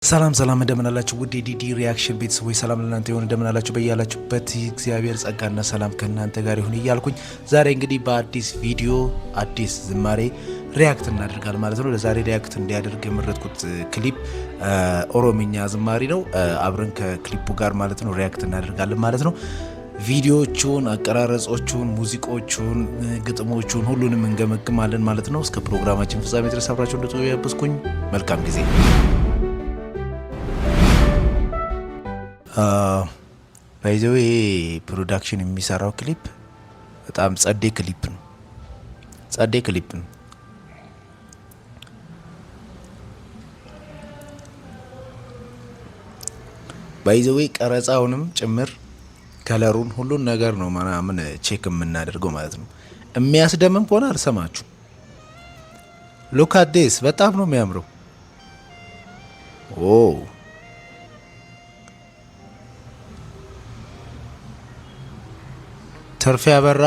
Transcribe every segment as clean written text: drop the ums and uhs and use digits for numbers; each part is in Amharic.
ሰላም እንደምን አላችሁ ውድ ዲዲ ሪአክሽን ቤተሰቦች ሰላም ለእናንተ ይሁን እንደምን አላችሁ በእያላችሁበት እግዚአብሔር ጸጋና ሰላም ከእናንተ ጋር ይሁን እያልኩኝ ዛሬ እንግዲህ በአዲስ ቪዲዮ አዲስ ዝማሬ ሪአክት እናደርጋለን ማለት ነው። ለዛሬ ሪአክት እንዲያደርግ የመረጥኩት ክሊፕ ኦሮሚኛ ዝማሬ ነው። አብረን ከክሊፑ ጋር ማለት ነው ሪአክት እናደርጋለን ማለት ነው። ቪዲዮቹን፣ አቀራረጾቹን፣ ሙዚቆቹን፣ ግጥሞቹን ሁሉንም እንገመግማለን ማለት ነው። እስከ ፕሮግራማችን ፍጻሜ ድረስ አብራችሁ እንድትቆዩ ያበስኩኝ። መልካም ጊዜ። ባይዘው ይሄ ፕሮዳክሽን የሚሰራው ክሊፕ በጣም ጸዴ ክሊፕ ነው። ባይዘው ቀረጻውንም ጭምር ከለሩን ሁሉን ነገር ነው ምናምን ቼክ የምናደርገው ማለት ነው። የሚያስደምም ከሆነ አልሰማችሁ። ሉክ አት ዲስ በጣም ነው የሚያምረው። ኦ ተርፌ ያበራ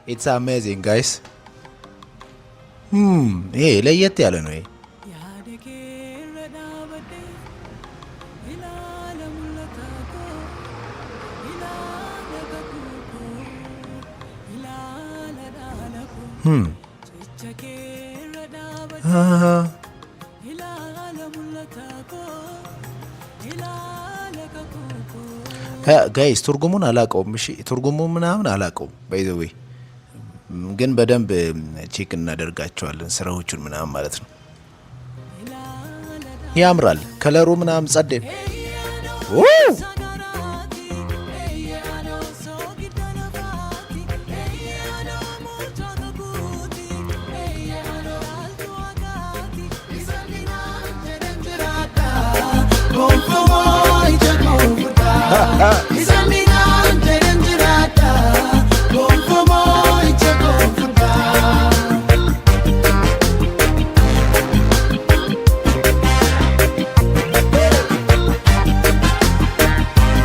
ኢትስ አሜዚንግ ጋይስ። ይሄ ለየት ያለ ነው። ይሄ ጋይስ ትርጉሙን አላውቀውም። እሺ ትርጉሙን ምናምን አላውቀውም። ባይ ዘ ዌይ ግን በደንብ ቼክ እናደርጋቸዋለን ስራዎቹን ምናምን ማለት ነው። ያምራል ከለሩ ምናምን ጸዴ።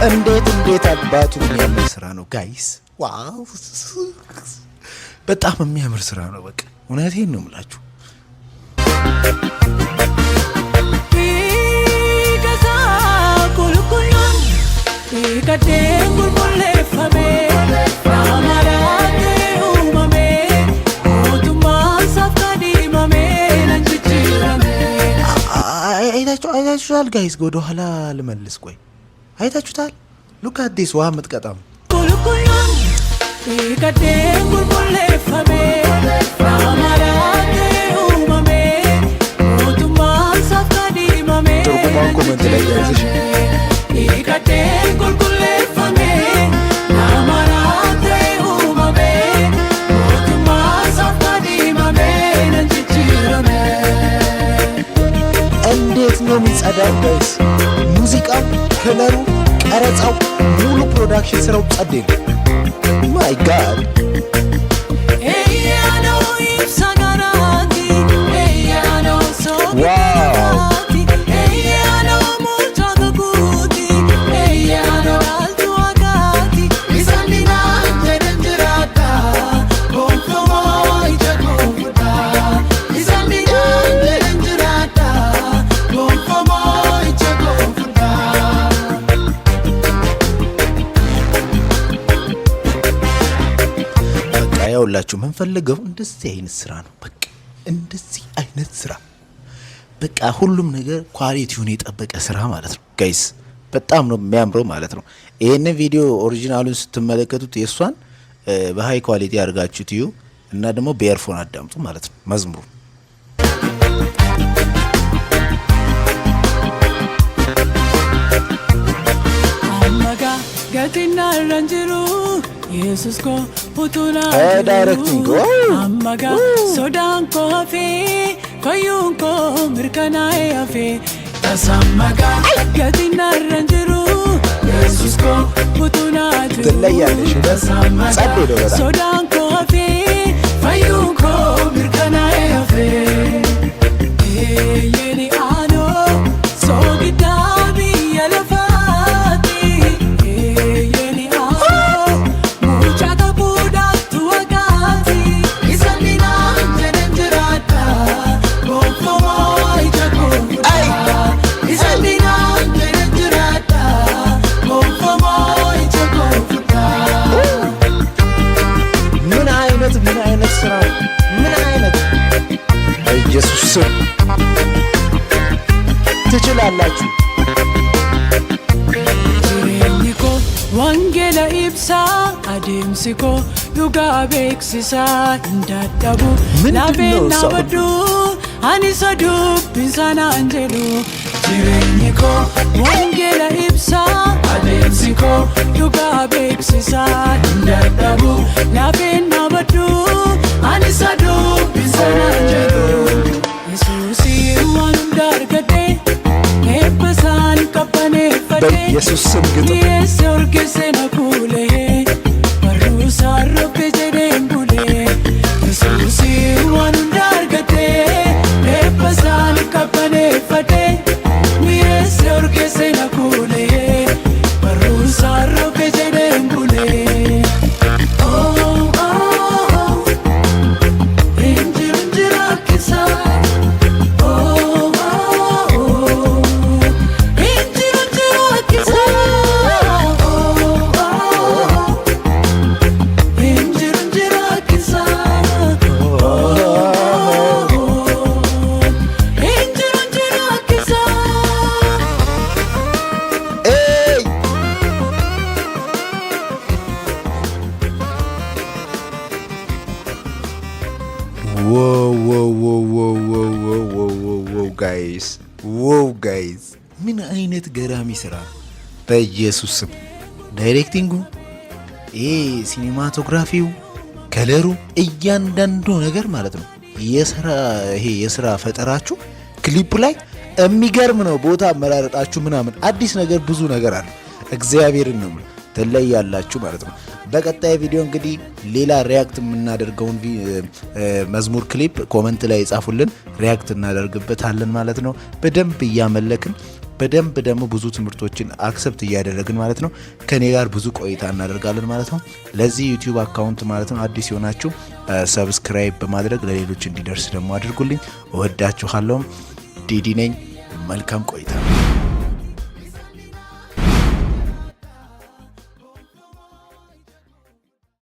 እንዴት አባቱ የሚያምር ስራ ነው ጋይስ። ዋው በጣም የሚያምር ስራ ነው። በቃ እውነቴን ነው የምላችሁ። አይታችኋል ጋይስ? ወደ ኋላ ልመልስ። ቆይ አይታችሁታል? ሉክ አት ዲስ ውሃ የምትቀጣም ትርጉሟን ኮመንት ላይ ያዝሽ። እንዴት ነው የሚጸዳው ጋይስ? ሙዚቃው፣ ከለሩ፣ ቀረጻው፣ ሙሉ ፕሮዳክሽን ስራው ጸዴ ነው። ማይ ጋድ ዋው ያውላችሁ መንፈልገው እንደዚህ አይነት ስራ ነው። በቃ እንደዚህ አይነት ስራ በቃ ሁሉም ነገር ኳሊቲውን የጠበቀ ስራ ማለት ነው ጋይስ። በጣም ነው የሚያምረው ማለት ነው። ይሄን ቪዲዮ ኦሪጂናሉን ስትመለከቱት የሷን በሃይ ኳሊቲ አድርጋችሁት እዩ እና ደግሞ በኤርፎን አዳምጡ ማለት ነው መዝሙሩ። ገቲና ረንጅሩ ኢየሱስ ኮ ፑቱና ዳይሬክቲንግ አማጋ ሶዳን ኮፊ ኮዩን ኮ ምርካናዬ አፌ ተሰማጋ ገቲና ረንጅሩ ኢየሱስ ኮ ፑቱና ትለያለሽ ጸዴ ነው። ሶዳን ኮፊ ኮዩን ኮ ምርካናዬ አፌ የኔ አኖ ሶጊዳ ስም ትችላላችሁ። Wangela ibsa ademsiko duga beksisa indadabu labena badu anisadu bisana anjelu jirenyiko wangela ibsa ademsiko duga beksisa indadabu labena badu anisadu bisana anjelu Yesusi wandargade epasan kapane fade በኢየሱስ ስም ግጥም ጋይስ ምን አይነት ገራሚ ስራ በኢየሱስ ስም። ዳይሬክቲንጉ፣ ሲኒማቶግራፊው፣ ከለሩ፣ እያንዳንዱ ነገር ማለት ነው የስራ ፈጠራችሁ ክሊፕ ላይ የሚገርም ነው። ቦታ አመራረጣችሁ ምናምን አዲስ ነገር ብዙ ነገር አለ። እግዚአብሔርን ነው ትለያላችሁ ማለት ነው። በቀጣይ ቪዲዮ እንግዲህ ሌላ ሪያክት የምናደርገውን መዝሙር ክሊፕ ኮመንት ላይ ጻፉልን፣ ሪያክት እናደርግበታለን ማለት ነው። በደንብ እያመለክን በደንብ ደግሞ ብዙ ትምህርቶችን አክሰፕት እያደረግን ማለት ነው ከኔ ጋር ብዙ ቆይታ እናደርጋለን ማለት ነው። ለዚህ ዩቲዩብ አካውንት ማለት ነው አዲስ የሆናችሁ ሰብስክራይብ በማድረግ ለሌሎች እንዲደርስ ደግሞ አድርጉልኝ። እወዳችኋለሁ። ዲዲ ነኝ። መልካም ቆይታ